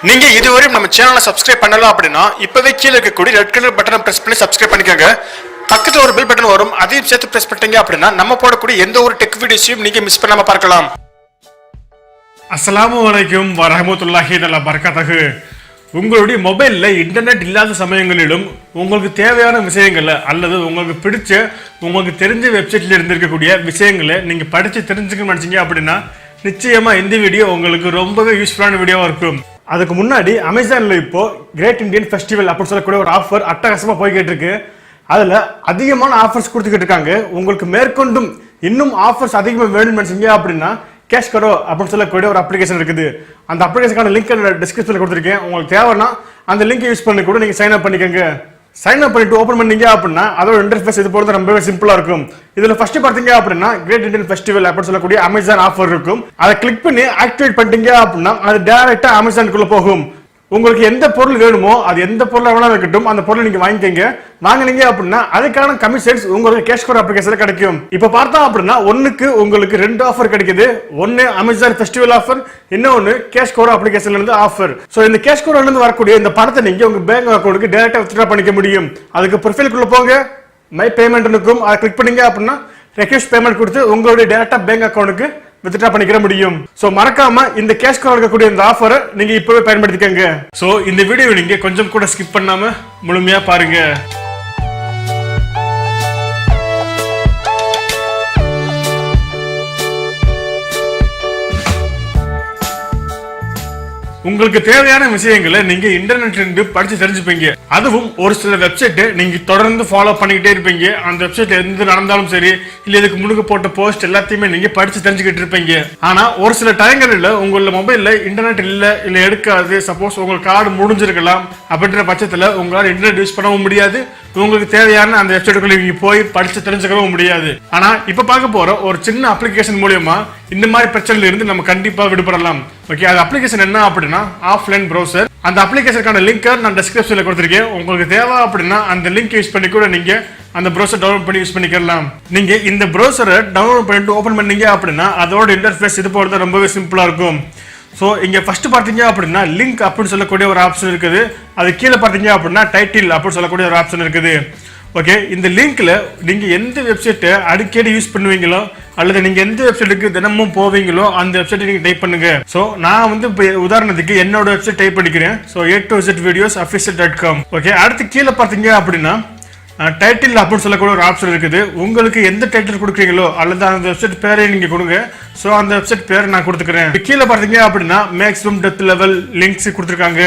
நீங்க இதுவரை நம்ம சேனலை சப்ஸ்கிரைப் பண்ணலாம் அப்படின்னா இப்பவே கீழே இருக்கக்கூடிய ரெட் கலர் பட்டனை பிரஸ் பண்ணி சப்ஸ்கிரைப் பண்ணிக்கோங்க. பக்கத்துல ஒரு பெல் பட்டன் வரும், அதையும் சேர்த்து பிரஸ் பண்ணிட்டீங்க அப்படின்னா நம்ம போடக்கூடிய எந்த ஒரு டெக் வீடியோஸையும் நீங்க மிஸ் பண்ணாம பார்க்கலாம். அஸ்ஸலாமு அலைக்கும் வரஹ்மத்துல்லாஹி வபரகாத்துஹு. உங்களுடைய மொபைலில் இன்டர்நெட் இல்லாத சமயங்களிலும் உங்களுக்கு தேவையான விஷயங்களை அல்லது உங்களுக்கு பிடிச்ச உங்களுக்கு தெரிஞ்ச வெப்சைட்ல இருந்திருக்கக்கூடிய விஷயங்களை நீங்கள் படித்து தெரிஞ்சுக்க நினச்சிங்க அப்படின்னா நிச்சயமாக இந்த வீடியோ உங்களுக்கு ரொம்பவே யூஸ்ஃபுல்லான வீடியோவாக இருக்கும். அதுக்கு முன்னாடி அமேசானில் இப்போ கிரேட் இந்தியன் ஃபெஸ்டிவல் அப்படின்னு சொல்லக்கூடிய ஒரு ஆஃபர் அட்டகாசமாக போய்கிட்டு இருக்கு. அதில் அதிகமான ஆஃபர்ஸ் கொடுத்துக்கிட்டு இருக்காங்க. உங்களுக்கு மேற்கொண்டும் இன்னும் ஆஃபர்ஸ் அதிகமாக வேணும்னு நினச்சிங்க அப்படின்னா கேஷ் கரோ அப்படின்னு சொல்லக்கூடிய ஒரு அப்ளிகேஷன் இருக்குது. அந்த அப்ளிகேஷனுக்கான லிங்க் டிஸ்கிரிப்ஷனில் கொடுத்துருக்கேன். உங்களுக்கு தேவைன்னா அந்த லிங்க் யூஸ் பண்ணி கூட நீங்கள் சைன் அப் பண்ணிக்கோங்க. சைன் அப் பண்ணிட்டு ஓப்பன் பண்ணீங்க அப்படின்னா அதோட இன்டர்ஃபேஸ் இது போல ரொம்பவே சிம்பிளா இருக்கும். இதுல ஃபர்ஸ்ட் பார்த்தீங்க அப்படின்னா கிரேட் இந்தியன் ஃபெஸ்டிவல் அப்படின்னு சொல்லக்கூடிய அமேசான் ஆஃபர் இருக்கும். அதை கிளிக் பண்ணி ஆக்டிவேட் பண்ணிட்டீங்க அப்படின்னா அது டைரக்டா அமேசானுக்குள்ள போகும். உங்களுக்கு எந்த பொருள் வேணுமோ அது எந்த பொருள் வேணாலும் இருக்கட்டும், அந்த பொருளை நீங்க வாங்கிக்கங்க. வாங்கினீங்க அப்படின்னா அதுக்கான கமிஷன்ஸ் உங்களுக்கு கேஷ் கோர் அப்ளிகேஷன்ல கிடைக்கும். இப்ப பார்த்தா அப்படின்னா ஒன்னுக்கு உங்களுக்கு 2 ஆஃபர் கிடைக்குது. ஒன்னு அமேசான் ஃபெஸ்டிவல் ஆஃபர், இன்னொன்னு கேஷ் கோர் அப்ளிகேஷன்ல இருந்து ஆஃபர். சோ இந்த கேஷ் கோர்ல இருந்து வரக்கூடிய இந்த பணத்தை நீங்க உங்க பேங்க் அக்கௌண்ட்க்கு டைரக்டா வித்ட்ரா பண்ணிக்க முடியும். அதுக்கு ப்ரொஃபைலுக்குள்ள போங்க, மை பேமெண்ட் இருக்கும், அதை கிளிக் பண்ணீங்க அப்படின்னா ரெக்வெஸ்ட் பேமெண்ட் கொடுத்து உங்களுடைய டைரக்டா பேங்க் அக்கௌண்ட்க்கு வித்ட்ரா பண்ணிக்கிற முடியும். சோ மறக்காம இந்த கேஷ் கோர் இருக்கக்கூடிய இந்த ஆஃபரை நீங்க இப்பவே பயன்படுத்திக்கங்க. சோ இந்த வீடியோவை நீங்க கொஞ்சம் கூட ஸ்கிப் பண்ணாம முழுமையா பாருங்க. உங்களுக்கு தேவையான விஷயங்களை நீங்க இன்டர்நெட்ல இருந்து படிச்சு தெரிஞ்சுப்பீங்க. அதுவும் ஒரு சில வெப்சைட் நீங்க தொடர்ந்து ஃபாலோ பண்ணிக்கிட்டே இருப்பீங்க. அந்த வெப்சைட் எந்த நடந்தாலும் சரி, இல்ல இதுக்கு முன்னுக்கு போட்ட போஸ்ட் எல்லாத்தையுமே நீங்க படிச்சு தெரிஞ்சுக்கிட்டு இருப்பீங்க. ஆனா ஒரு சில டைம்களில் உங்களோட மொபைல்ல இன்டர்நெட் இல்ல எடுக்காது, சப்போஸ் உங்களுக்கு கார்டு முடிஞ்சிருக்கலாம். அப்படின்ற பட்சத்துல உங்களால இன்டர்நெட் யூஸ் பண்ணவும் முடியாது. உங்களுக்கு தேவையான அந்த வெப்சைட்டுக்குள்ள நீங்க போய் படிச்சு தெரிஞ்சுக்கவும் முடியாது. ஆனா இப்ப பார்க்க போற ஒரு சின்ன அப்ளிகேஷன் மூலமா இந்த மாதிரி பிரச்சனைல இருந்து நம்ம கண்டிப்பா விடுபடலாம். ஓகே, அது அப்ளிகேஷன் என்ன அப்படின்னா ஆஃப்லைன் ப்ரௌசர். அந்த அப்ளிகேஷனுக்கான லிங்க் நான் டிஸ்கிரிப்ஷன்ல கொடுத்திருக்கேன். உங்களுக்கு தேவை அப்படின்னா அந்த லிங்க் யூஸ் பண்ணி கூட நீங்க அந்த ப்ரௌசர் டவுன்லோட் பண்ணி யூஸ் பண்ணிக்கலாம். நீங்க இந்த ப்ரௌசரை டவுன்லோட் பண்ணிட்டு ஓபன் பண்ணீங்க அப்படின்னா அதோட இன்டர்ஃபேஸ் இது போல தான் ரொம்பவே சிம்பிளா இருக்கும். ஸோ இங்கே ஃபர்ஸ்ட் பார்த்தீங்க அப்படின்னா லிங்க் அப்படின்னு சொல்லக்கூடிய ஒரு ஆப்ஷன் இருக்குது. அது கீழே பார்த்தீங்க அப்படின்னா டைட்டில் அப்படின்னு சொல்லக்கூடிய ஒரு ஆப்ஷன் இருக்குது. ஓகே, இந்த லிங்க்ல நீங்க எந்த வெப்சைட்டை அடிக்கடி யூஸ் பண்ணுவீங்களோ அல்லது நீங்க எந்த வெப்சைட்டுக்கு தினமும் போவீங்களோ அந்த வெப்சைட்டை நீங்க டைப் பண்ணுங்க. ஸோ நான் வந்து இப்போ உதாரணத்துக்கு என்னோட வெப்சைட் டைப் பண்ணிக்கிறேன். So a2zvideosofficial.com. ஓகே, அடுத்து கீழே பார்த்தீங்க அப்படின்னா டைட்டில் அப்படின்னு சொல்லக்கூடிய ஒரு ஆப்ஷன் இருக்குது. உங்களுக்கு எந்த டைட்டில் கொடுக்குறீங்களோ அல்லது அந்த வெப்சைட் பேரை நீங்க கொடுங்க. ஸோ அந்த வெப்சைட் பேரை நான் கொடுத்துக்கிறேன். கீழே பார்த்தீங்க அப்படின்னா மேக்ஸிமம் டெப்த் லெவல் லிங்க்ஸ் கொடுத்துருக்காங்க.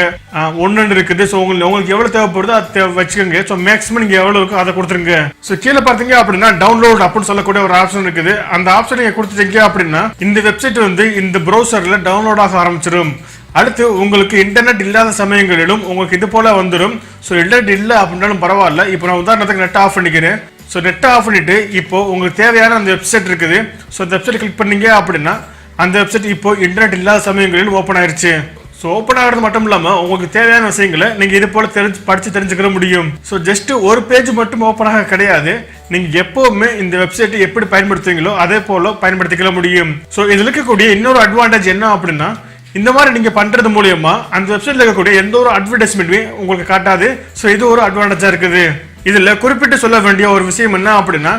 ஒன்னு இருக்குது. ஸோ உங்களுக்கு எவ்வளவு தேவைப்படுதோ அதை வச்சுக்கோங்க. ஸோ மேக்ஸிமம் நீங்க எவ்வளவு இருக்கோ அதை கொடுத்துருங்க. ஸோ கீழே பார்த்தீங்க அப்படின்னா டவுன்லோட் அப்படின்னு சொல்லக்கூடிய ஒரு ஆப்ஷன் இருக்குது. அந்த ஆப்ஷன் நீங்க கொடுத்துட்டீங்க அப்படின்னா இந்த வெப்சைட் வந்து இந்த ப்ரௌசர்ல டவுன்லோட் ஆக ஆரம்பிச்சிடும். அடுத்து உங்களுக்கு இன்டர்நெட் இல்லாத சமயங்களிலும் உங்களுக்கு இது போல வந்துடும். ஸோ இன்டர்நெட் இல்லை அப்படின்னாலும் பரவாயில்ல. இப்போ நான் உதாரணத்துக்கு நெட் ஆஃப் பண்ணிக்கிறேன். ஸோ நெட் ஆஃப் பண்ணிட்டு இப்போ உங்களுக்கு தேவையான அந்த வெப்சைட் இருக்குது. ஸோ இந்த வெப்சைட் கிளிக் பண்ணீங்க அப்படின்னா அந்த வெப்சைட் இப்போ இன்டர்நெட் இல்லாத சமயங்களில் ஓப்பன் ஆயிருச்சு. ஸோ ஓப்பன் ஆகிறது மட்டும் இல்லாமல் உங்களுக்கு தேவையான விஷயங்களை நீங்கள் இது போல படித்து தெரிஞ்சுக்கிற முடியும். ஸோ ஜஸ்ட் ஒரு பேஜ் மட்டும் ஓப்பன் ஆக கிடையாது. நீங்கள் எப்போவுமே இந்த வெப்சைட்டை எப்படி பயன்படுத்துவீங்களோ அதே போல பயன்படுத்திக்கிற முடியும். ஸோ இதில் இருக்கக்கூடிய இன்னொரு அட்வான்டேஜ் என்ன அப்படின்னா இந்த மாதிரி நீங்க பண்றது மூலமா அந்த வெப்சைட்ல இருக்கக்கூடிய எந்த ஒரு அட்வர்டைஸ்மெண்ட்டுமே உங்களுக்கு காட்டாது. ஸோ இது ஒரு அட்வான்டேஜா இருக்குது. இதுல குறிப்பிட்டு சொல்ல வேண்டிய ஒரு விஷயம் என்ன அப்படின்னா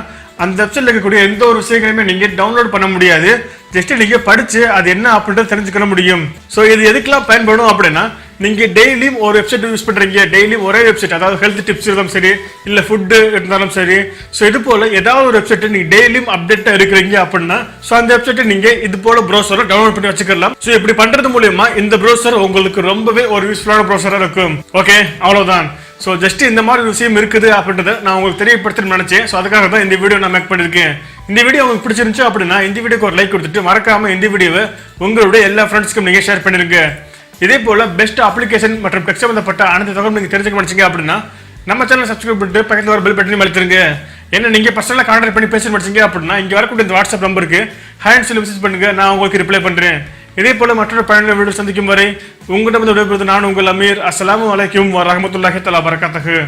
அந்த வெப்சைட்ல இருக்கக்கூடிய எந்த ஒரு விஷயங்களையுமே நீங்க டவுன்லோட் பண்ண முடியாது. ஜஸ்ட் நீங்க படிச்சு அது என்ன அப்படின்றது தெரிஞ்சுக்க முடியும். ஸோ இது எதுக்கெல்லாம் பயன்படும் அப்படின்னா நீங்க டெய்லியும் ஒரு வெப்சைட் யூஸ் பண்றீங்க, டெய்லியும் ஒரே வெப்சைட், அதாவது ஹெல்த் டிப்ஸ் இருந்தாலும் சரி, இல்ல ஃபுட் இருந்தாலும் சரி, ஸோ இது போல ஏதாவது ஒரு வெப்சைட் நீங்க டெய்லியும் அப்டேட்டா இருக்கிறீங்க அப்படின்னா ஸோ அந்த வெப்சைட்டை நீங்க இது போல ப்ரௌசரை டவுன்லோட் பண்ணி வச்சுக்கலாம். ஸோ இப்படி பண்றது மூலமா இந்த ப்ரௌசர் உங்களுக்கு ரொம்பவே ஒரு யூஸ்ஃபுல்லான ப்ரௌசரா இருக்கும். ஓகே, அவ்வளவுதான். ஸோ ஜஸ்ட் இந்த மாதிரி விஷயம் இருக்குது அப்படின்றத நான் உங்களுக்கு தெரியப்படுத்தணும்னு நினைச்சேன். ஸோ அதுக்காக தான் இந்த வீடியோ நான் மேக் பண்ணிருக்கேன். இந்த வீடியோ உங்களுக்கு பிடிச்சிருந்துச்சு அப்படின்னா இந்த வீடியோக்கு ஒரு லைக் கொடுத்துட்டு மறக்காம இந்த வீடியோவை உங்களுடைய எல்லா ஃப்ரெண்ட்ஸ்க்கும் நீங்க ஷேர் பண்ணிருங்க. இதே போல பெஸ்ட் அப்ளிகேஷன் மற்றும் டெக் சம்பந்தப்பட்ட அனைத்து தகவலும் நீங்க தெரிஞ்சுக்க நினைச்சீங்க அப்படின்னா நம்ம சேனல் சப்ஸ்கிரைப் பண்ணிட்டு பக்கத்தில் ஒரு பெல் பட்டனையும் அழுத்திருங்க. என்ன நீங்க பர்சனலா கான்டாக்ட் பண்ணி பேச நினைச்சீங்க அப்படின்னா இங்க வரக்கூடிய இந்த வாட்ஸ்அப் நம்பருக்கு ஹேண்ட் சொல்லி மெசேஜ் பண்ணுங்க, நான் உங்களுக்கு ரிப்ளை பண்றேன். இதே போல மற்றொரு பயனுள்ள வீடியோ சந்திக்கும் வரை உங்களிடம் விடைபெறுவது நான் உங்கள் அமீர். அஸ்ஸலாமு அலைக்கும் வரஹ்மத்துல்லாஹி வபரகாத்துஹு.